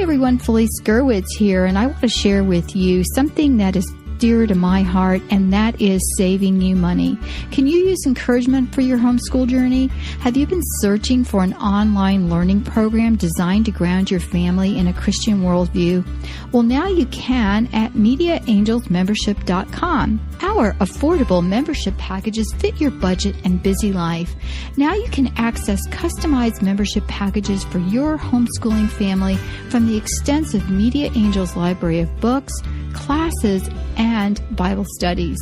Hey everyone, Felice Gerwitz here, and I want to share with you something that is dear to my heart, and that is saving you money. Can you use encouragement for your homeschool journey? Have you been searching for an online learning program designed to ground your family in a Christian worldview? Well, now you can at MediaAngelsMembership.com. Our affordable membership packages fit your budget and busy life. Now you can access customized membership packages for your homeschooling family from the extensive Media Angels library of books, classes, and Bible studies.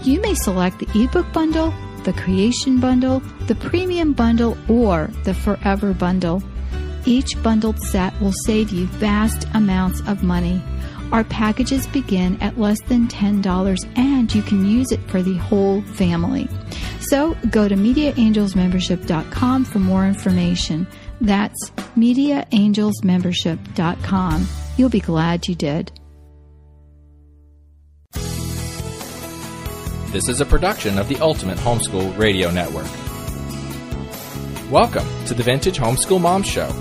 You may select the ebook bundle, the creation bundle, the premium bundle, or the forever bundle. Each bundled set will save you vast amounts of money. Our packages begin at less than $10, and you can use it for the whole family. So go to MediaAngelsMembership.com for more information. That's MediaAngelsMembership.com. You'll be glad you did. This is a production of the Ultimate Homeschool Radio Network. Welcome to the Vintage Homeschool Mom Show.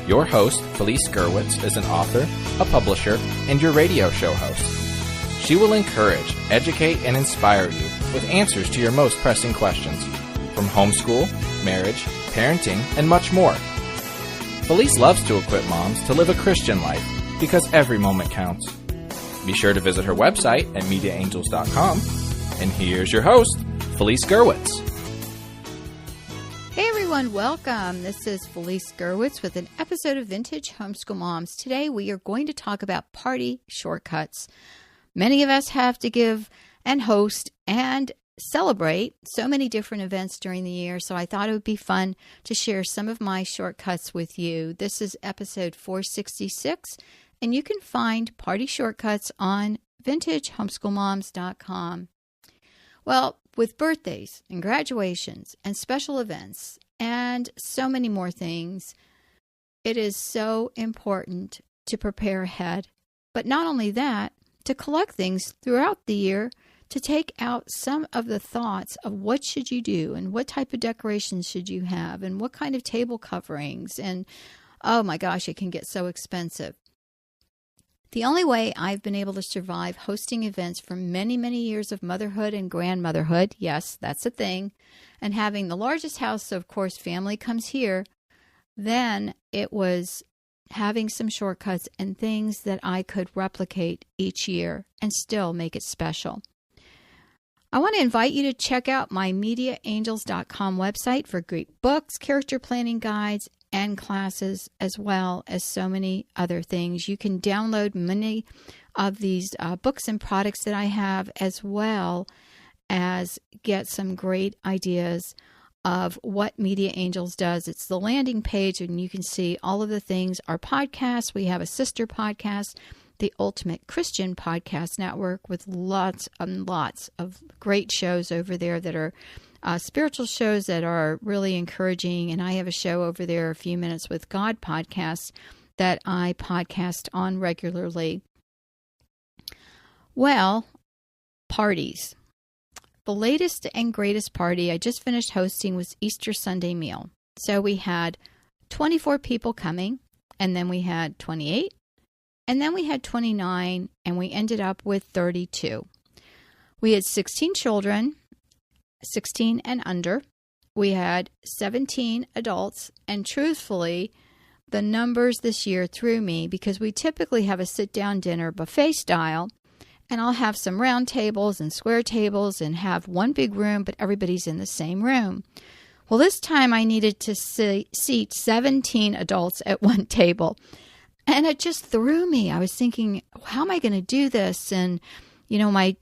Your host, Felice Gerwitz, is an author, a publisher, and your radio show host. She will encourage, educate, and inspire you with answers to your most pressing questions from homeschool, marriage, parenting, and much more. Felice loves to equip moms to live a Christian life because every moment counts. Be sure to visit her website at MediaAngels.com. And here's your host, Felice Gerwitz. Hey everyone, welcome. This is Felice Gerwitz with an episode of Vintage Homeschool Moms. Today we are going to talk about party shortcuts. Many of us have to give and host and celebrate so many different events during the year, so I thought it would be fun to share some of my shortcuts with you. This is episode 466, and you can find party shortcuts on VintageHomeschoolMoms.com. Well, with birthdays and graduations and special events and so many more things, it is so important to prepare ahead. But not only that, to collect things throughout the year to take out some of the thoughts of what should you do and what type of decorations should you have and what kind of table coverings. And oh my gosh, it can get so expensive. The only way I've been able to survive hosting events for many, many years of motherhood and grandmotherhood, yes, that's a thing, and having the largest house, so of course family comes here, then it was having some shortcuts and things that I could replicate each year and still make it special. I want to invite you to check out my MediaAngels.com website for great books, character planning guides, and classes, as well as so many other things. You can download many of these books and products that I have, as well as get some great ideas of what Media Angels does. It's the landing page, and you can see all of the things. Our podcasts, we have a sister podcast, the Ultimate Christian Podcast Network, with lots and lots of great shows over there that are spiritual shows that are really encouraging. And I have a show over there, A Few Minutes with God podcast, that I podcast on regularly. Well, parties. The latest and greatest party I just finished hosting was Easter Sunday meal. So we had 24 people coming, and then we had 28, and then we had 29, and we ended up with 32. We had 16 children, 16 and under. We had 17 adults, and truthfully, the numbers this year threw me because we typically have a sit-down dinner buffet style, and I'll have some round tables and square tables and have one big room, but everybody's in the same room. Well, this time I needed to seat 17 adults at one table, and it just threw me. I was thinking, how am I going to do this? And you know, my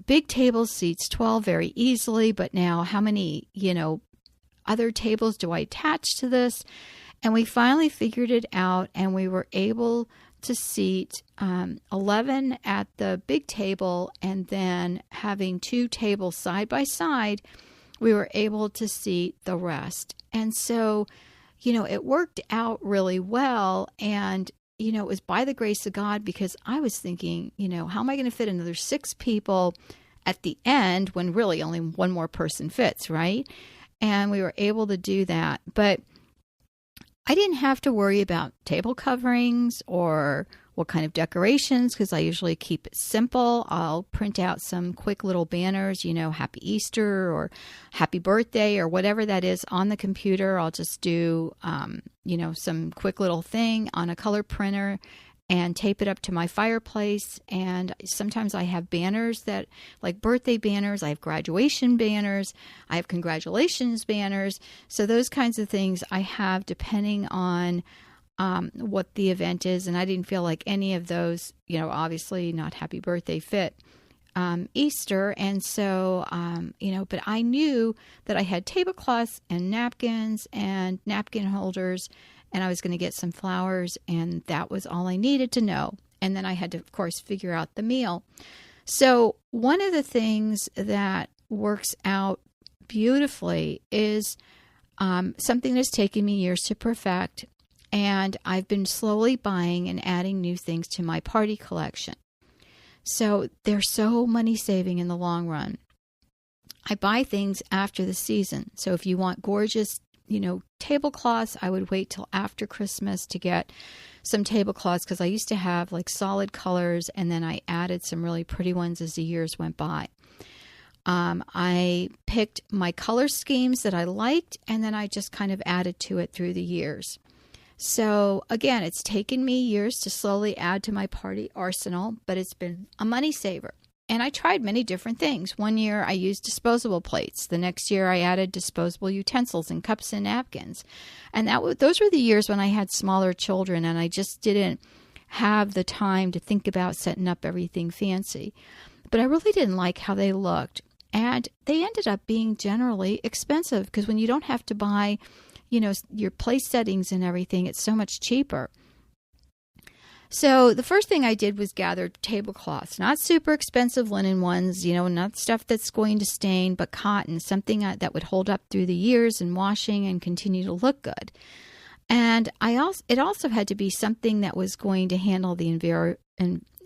big table seats 12 very easily, but now how many, other tables do I attach to this? And we finally figured it out, and we were able to seat 11 at the big table, and then having two tables side by side, we were able to seat the rest. And so, it worked out really well, and it was by the grace of God, because I was thinking, how am I going to fit another 6 people at the end when really only one more person fits, right? And we were able to do that. But I didn't have to worry about table coverings or what kind of decorations, because I usually keep it simple. I'll print out some quick little banners, Happy Easter or Happy Birthday or whatever that is on the computer. I'll just do, some quick little thing on a color printer and tape it up to my fireplace. And sometimes I have banners that, like birthday banners, I have graduation banners, I have congratulations banners. So those kinds of things I have depending on what the event is. And I didn't feel like any of those, obviously not happy birthday fit Easter. And so, but I knew that I had tablecloths and napkins and napkin holders, and I was going to get some flowers, and that was all I needed to know. And then I had to, of course, figure out the meal. So one of the things that works out beautifully is something that's taken me years to perfect, and I've been slowly buying and adding new things to my party collection. So they're so money saving in the long run. I buy things after the season. So if you want gorgeous tablecloths, I would wait till after Christmas to get some tablecloths, because I used to have like solid colors, and then I added some really pretty ones as the years went by. I picked my color schemes that I liked, and then I just kind of added to it through the years. So again, it's taken me years to slowly add to my party arsenal, but it's been a money saver. And I tried many different things. One year I used disposable plates. The next year I added disposable utensils and cups and napkins. And those were the years when I had smaller children and I just didn't have the time to think about setting up everything fancy. But I really didn't like how they looked. And they ended up being generally expensive, because when you don't have to buy, your place settings and everything, it's so much cheaper. So the first thing I did was gather tablecloths, not super expensive linen ones, not stuff that's going to stain, but cotton, something that would hold up through the years and washing and continue to look good. And it also had to be something that was going to handle the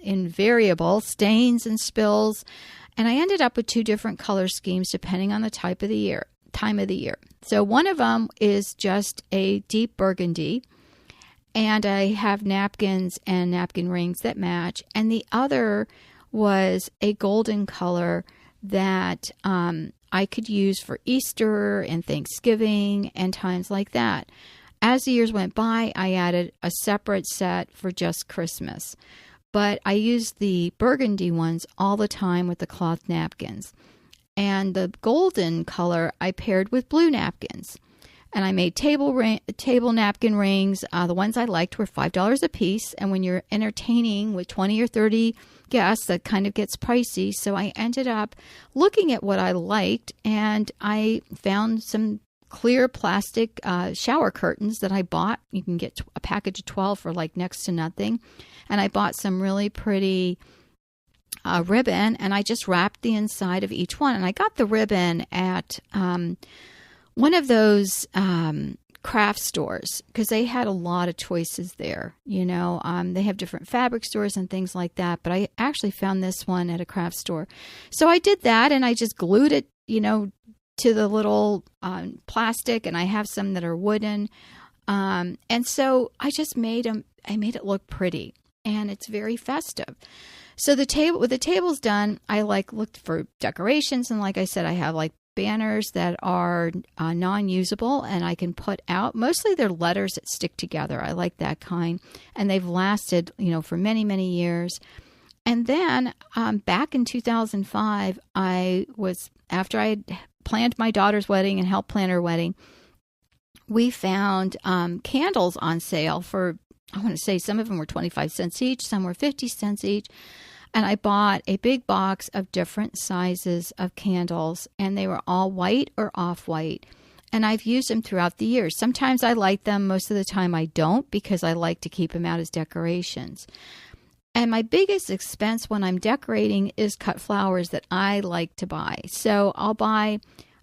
invariable stains and spills. And I ended up with 2 different color schemes depending on the time of the year. So one of them is just a deep burgundy, and I have napkins and napkin rings that match. And the other was a golden color that I could use for Easter and Thanksgiving and times like that. As the years went by, I added a separate set for just Christmas. But I used the burgundy ones all the time with the cloth napkins. And the golden color I paired with blue napkins. And I made table napkin rings. The ones I liked were $5 a piece. And when you're entertaining with 20 or 30 guests, that kind of gets pricey. So I ended up looking at what I liked, and I found some clear plastic shower curtains that I bought. You can get a package of 12 for like next to nothing. And I bought some really pretty ribbon, and I just wrapped the inside of each one. And I got the ribbon at one of those craft stores, because they had a lot of choices there. They have different fabric stores and things like that, but I actually found this one at a craft store. So I did that, and I just glued it, to the little plastic, and I have some that are wooden. And so I just made it look pretty, and it's very festive. So with the tables done, I looked for decorations, and like I said, I have banners that are non-usable and I can put out. Mostly they're letters that stick together. I like that kind, and they've lasted, for many, many years. And then back in 2005, after I had planned my daughter's wedding and helped plan her wedding, we found candles on sale for, I want to say some of them were 25 cents each, some were 50 cents each. And I bought a big box of different sizes of candles, and they were all white or off-white. And I've used them throughout the years. Sometimes I light them. Most of the time I don't, because I like to keep them out as decorations. And my biggest expense when I'm decorating is cut flowers that I like to buy. So I'll buy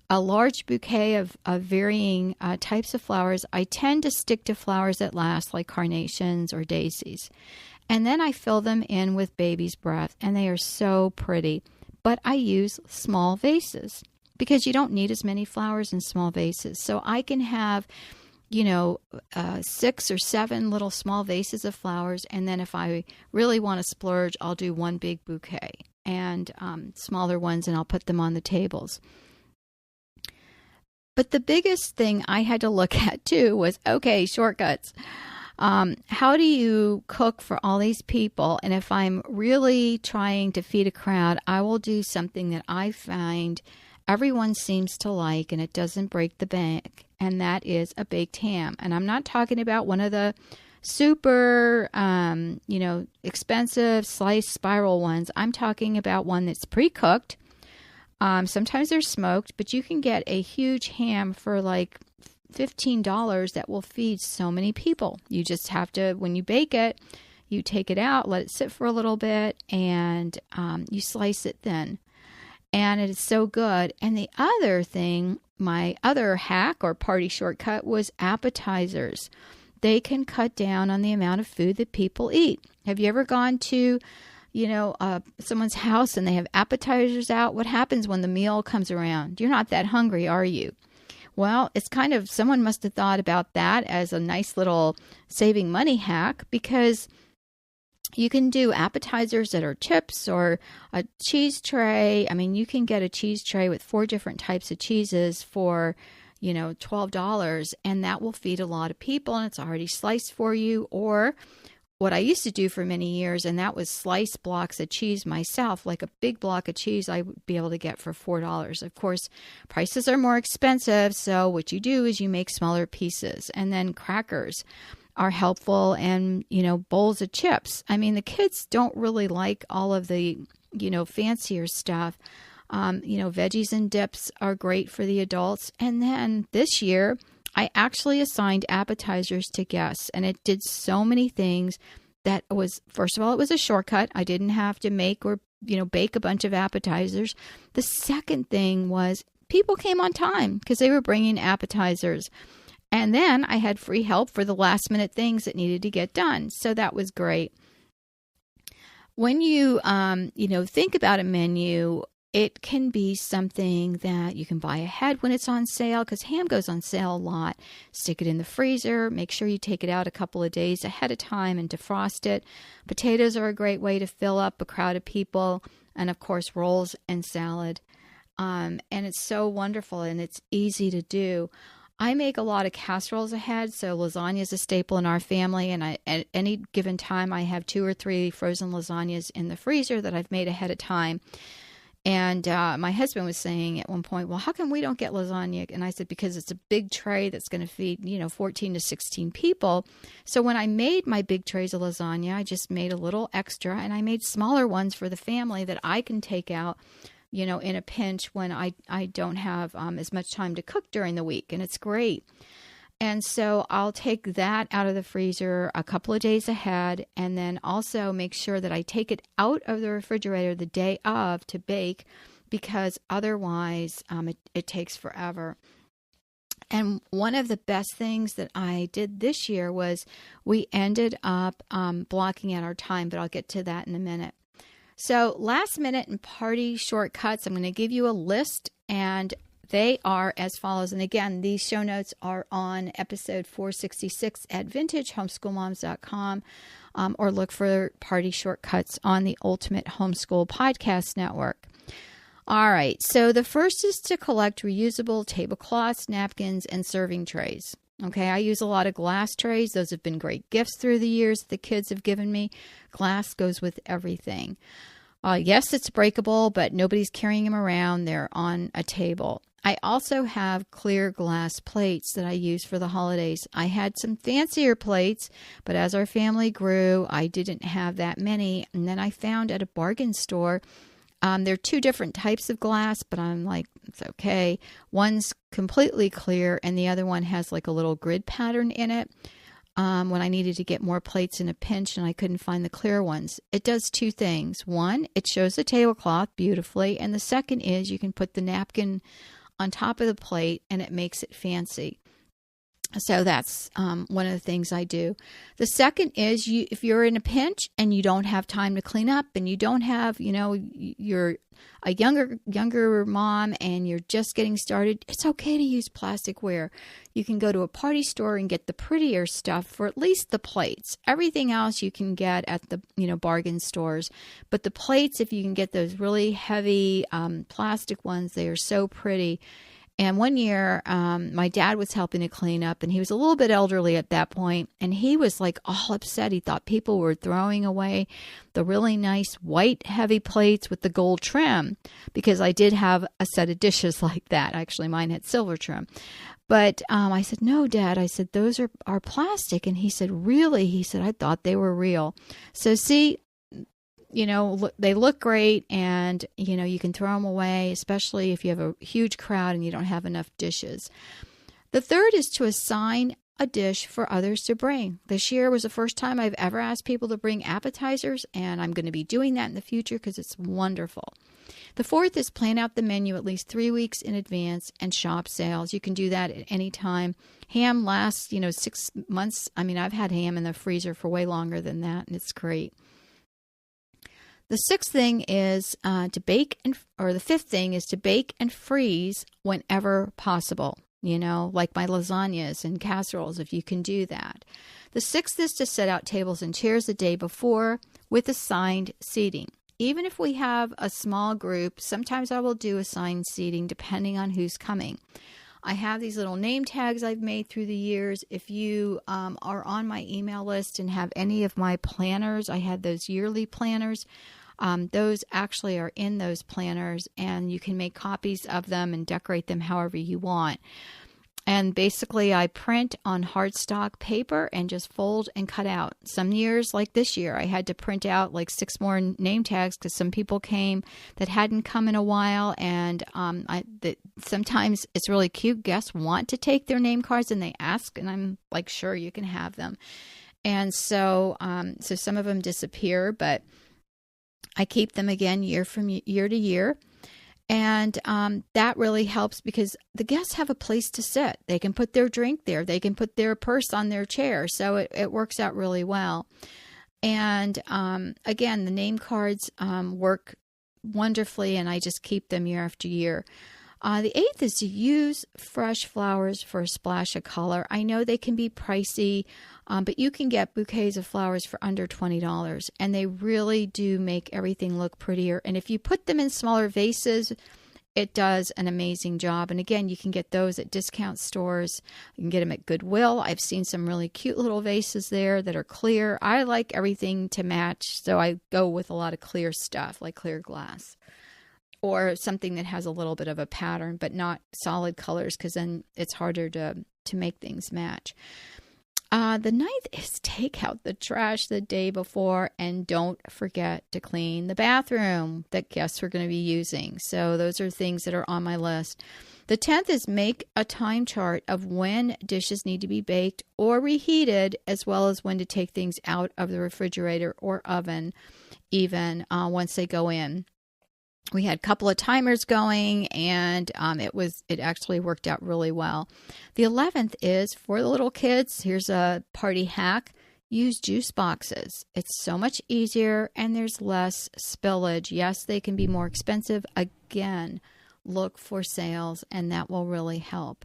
a large bouquet of varying types of flowers. I tend to stick to flowers that last, like carnations or daisies. And then I fill them in with baby's breath, and they are so pretty. But I use small vases, because you don't need as many flowers in small vases. So I can have 6 or 7 little small vases of flowers. And then if I really want to splurge, I'll do one big bouquet and smaller ones, and I'll put them on the tables. But the biggest thing I had to look at too was, okay, shortcuts. How do you cook for all these people? And if I'm really trying to feed a crowd, I will do something that I find everyone seems to like, and it doesn't break the bank, and that is a baked ham. And I'm not talking about one of the super, expensive sliced spiral ones. I'm talking about one that's pre-cooked. Sometimes they're smoked, but you can get a huge ham for like $15 that will feed so many people. You just have to, when you bake it, you take it out, let it sit for a little bit, and you slice it thin. And it is so good. And the other thing, my other hack or party shortcut was appetizers. They can cut down on the amount of food that people eat. Have you ever gone to someone's house and they have appetizers out? What happens when the meal comes around? You're not that hungry, are you? Well, it's kind of, someone must have thought about that as a nice little saving money hack, because you can do appetizers that are chips or a cheese tray. I mean, you can get a cheese tray with 4 different types of cheeses for, $12, and that will feed a lot of people, and it's already sliced for you. Or what I used to do for many years, and that was slice blocks of cheese myself, like a big block of cheese I would be able to get for $4. Of course, prices are more expensive, so what you do is you make smaller pieces. And then crackers are helpful, and, bowls of chips. I mean, the kids don't really like all of the, fancier stuff. Veggies and dips are great for the adults. And then this year, I actually assigned appetizers to guests, and it did so many things. That was, first of all, it was a shortcut. I didn't have to make or, bake a bunch of appetizers. The second thing was people came on time because they were bringing appetizers. And then I had free help for the last minute things that needed to get done. So that was great. When you, think about a menu, it can be something that you can buy ahead when it's on sale, because ham goes on sale a lot. Stick it in the freezer. Make sure you take it out a couple of days ahead of time and defrost it. Potatoes are a great way to fill up a crowd of people. And of course, rolls and salad. And it's so wonderful, and it's easy to do. I make a lot of casseroles ahead, so lasagna is a staple in our family, and at any given time I have 2 or 3 frozen lasagnas in the freezer that I've made ahead of time. And my husband was saying at one point, well, how come we don't get lasagna? And I said, because it's a big tray that's going to feed, 14 to 16 people. So when I made my big trays of lasagna, I just made a little extra, and I made smaller ones for the family that I can take out, in a pinch when I don't have as much time to cook during the week. And it's great. And so I'll take that out of the freezer a couple of days ahead, and then also make sure that I take it out of the refrigerator the day of to bake, because otherwise it takes forever. And one of the best things that I did this year was we ended up blocking out our time, but I'll get to that in a minute. So last minute and party shortcuts, I'm going to give you a list, and they are as follows. And again, these show notes are on episode 466 at vintagehomeschoolmoms.com, or look for party shortcuts on the Ultimate Homeschool Podcast Network. All right. So the first is to collect reusable tablecloths, napkins, and serving trays. Okay, I use a lot of glass trays. Those have been great gifts through the years the kids have given me. Glass goes with everything. Yes, it's breakable, but nobody's carrying them around. They're on a table. I also have clear glass plates that I use for the holidays. I had some fancier plates, but as our family grew, I didn't have that many. And then I found at a bargain store, there are 2 different types of glass, but I'm like, it's okay. One's completely clear, and the other one has like a little grid pattern in it. When I needed to get more plates in a pinch and I couldn't find the clear ones. It does 2 things. One, it shows the tablecloth beautifully, and the second is you can put the napkin on top of the plate, and it makes it fancy. So that's one of the things I do. The second is if you're in a pinch and you don't have time to clean up and you don't have, you're a younger mom and you're just getting started, it's okay to use plasticware. You can go to a party store and get the prettier stuff for at least the plates. Everything else you can get at the, bargain stores. But the plates, if you can get those really heavy plastic ones, they are so pretty. And one year, my dad was helping to clean up, and he was a little bit elderly at that point, and he was like all upset. He thought people were throwing away the really nice white heavy plates with the gold trim, because I did have a set of dishes like that. Actually, mine had silver trim. But I said, no, Dad. I said, those are plastic. And he said, really? He said, I thought they were real. So see, they look great, and, you can throw them away, especially if you have a huge crowd and you don't have enough dishes. The third is to assign a dish for others to bring. This year was the first time I've ever asked people to bring appetizers, and I'm going to be doing that in the future because it's wonderful. The fourth is plan out the menu at least 3 weeks in advance and shop sales. You can do that at any time. Ham lasts, 6 months. I mean, I've had ham in the freezer for way longer than that, and it's great. The sixth thing is the fifth thing is to bake and freeze whenever possible, like my lasagnas and casseroles, if you can do that. The sixth is to set out tables and chairs the day before with assigned seating. Even if we have a small group, sometimes I will do assigned seating depending on who's coming. I have these little name tags I've made through the years. If you are on my email list and have any of my planners, I had those yearly planners. Those actually are in those planners, and you can make copies of them and decorate them however you want. And basically, I print on hardstock paper and just fold and cut out. Some years, like this year, I had to print out like 6 more name tags because some people came that hadn't come in a while. And sometimes it's really cute. Guests want to take their name cards and they ask, and I'm like, sure, you can have them. And so some of them disappear, but I keep them again year to year. And that really helps because the guests have a place to sit. They can put their drink there. They can put their purse on their chair. So it works out really well. And again, the name cards work wonderfully, and I just keep them year after year. The eighth is to use fresh flowers for a splash of color. I know they can be pricey, but you can get bouquets of flowers for under $20, and they really do make everything look prettier. And if you put them in smaller vases, it does an amazing job. And again, you can get those at discount stores. You can get them at Goodwill. I've seen some really cute little vases there that are clear. I like everything to match, so I go with a lot of clear stuff, like clear glass. Or something that has a little bit of a pattern, but not solid colors, because then it's harder to make things match. The ninth is take out the trash the day before, and don't forget to clean the bathroom that guests are going to be using. So those are things that are on my list. The 10th is make a time chart of when dishes need to be baked or reheated, as well as when to take things out of the refrigerator or oven, even once they go in. We had a couple of timers going, and it actually worked out really well. The 11th is for the little kids. Here's a party hack. Use juice boxes. It's so much easier, and there's less spillage. Yes, they can be more expensive. Again, look for sales, and that will really help.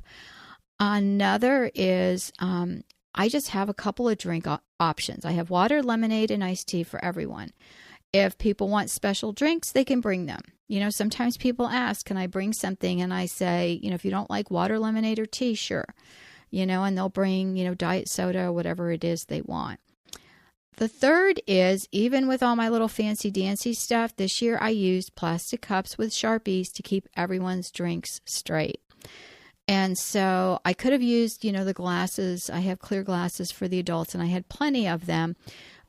Another is I just have a couple of drink options. I have water, lemonade, and iced tea for everyone. If people want special drinks, they can bring them. Sometimes people ask, can I bring something? And I say, if you don't like water, lemonade, or tea, sure. And they'll bring, diet soda or whatever it is they want. The third is, even with all my little fancy dancy stuff, this year I used plastic cups with Sharpies to keep everyone's drinks straight. And so I could have used, the glasses. I have clear glasses for the adults, and I had plenty of them.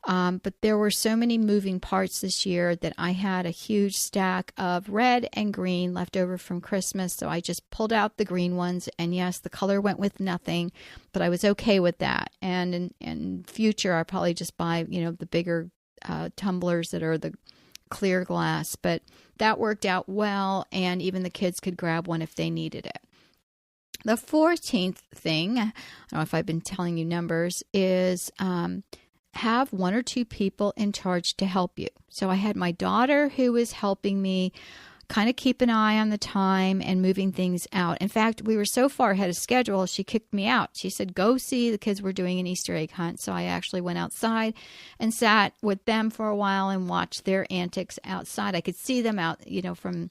But there were so many moving parts this year that I had a huge stack of red and green left over from Christmas. So I just pulled out the green ones. And yes, the color went with nothing, but I was okay with that. And in future, I'll probably just buy, the bigger tumblers that are the clear glass. But that worked out well. And even the kids could grab one if they needed it. The 14th thing, I don't know if I've been telling you numbers, is have one or two people in charge to help you. So I had my daughter who was helping me kind of keep an eye on the time and moving things out. In fact, we were so far ahead of schedule, she kicked me out. She said, go see, the kids were doing an Easter egg hunt. So I actually went outside and sat with them for a while and watched their antics outside. I could see them out, from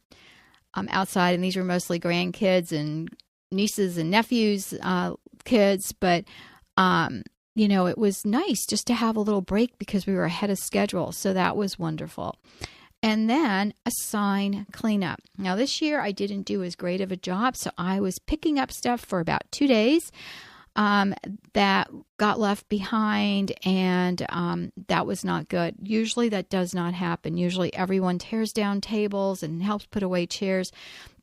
outside, and these were mostly grandkids and nieces and nephews, kids, but it was nice just to have a little break because we were ahead of schedule. So that was wonderful. And then assign cleanup. Now this year I didn't do as great of a job, so I was picking up stuff for about 2 days that got left behind, and that was not good. Usually that does not happen. Usually everyone tears down tables and helps put away chairs,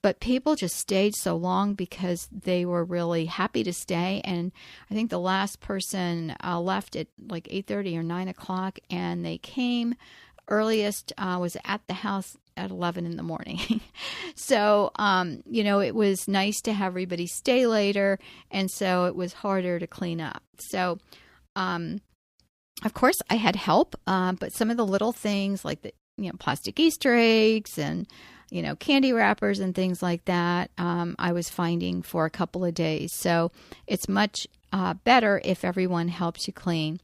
but people just stayed so long because they were really happy to stay. And I think the last person left at like 8:30 or 9 o'clock, and they came earliest was at the house at 11 in the morning. So, it was nice to have everybody stay later, and so it was harder to clean up. So, of course, I had help, but some of the little things like the plastic Easter eggs and candy wrappers and things like that, I was finding for a couple of days. So it's much better if everyone helps you clean.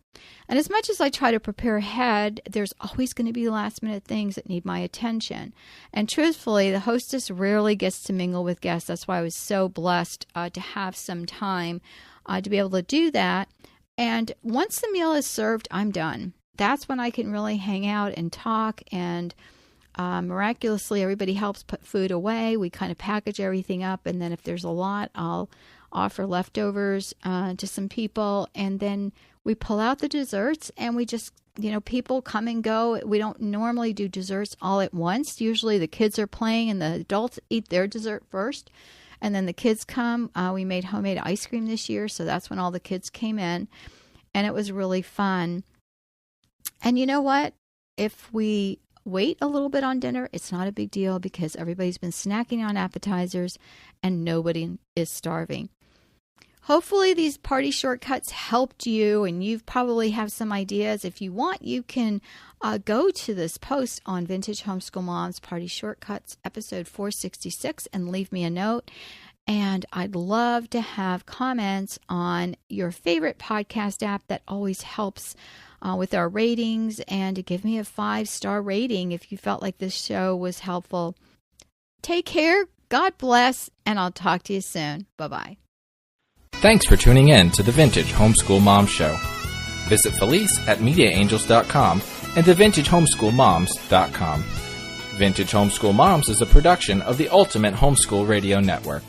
And as much as I try to prepare ahead, there's always going to be last minute things that need my attention. And truthfully, the hostess rarely gets to mingle with guests. That's why I was so blessed to have some time to be able to do that. And once the meal is served, I'm done. That's when I can really hang out and talk, and miraculously, everybody helps put food away. We kind of package everything up, and then if there's a lot, I'll offer leftovers to some people, and then we pull out the desserts, and we just, people come and go. We don't normally do desserts all at once. Usually the kids are playing, and the adults eat their dessert first, and then the kids come. We made homemade ice cream this year, so that's when all the kids came in, and it was really fun. And you know what? If we wait a little bit on dinner, it's not a big deal because everybody's been snacking on appetizers and nobody is starving. Hopefully these party shortcuts helped you, and you probably have some ideas. If you want, you can go to this post on Vintage Homeschool Moms Party Shortcuts episode 466 and leave me a note. And I'd love to have comments on your favorite podcast app. That always helps with our ratings, and to give me a 5-star rating if you felt like this show was helpful. Take care, God bless, and I'll talk to you soon. Bye-bye. Thanks for tuning in to the Vintage Homeschool Mom Show. Visit Felice at MediaAngels.com and theVintageHomeschoolMoms.com. Vintage Homeschool Moms is a production of the Ultimate Homeschool Radio Network.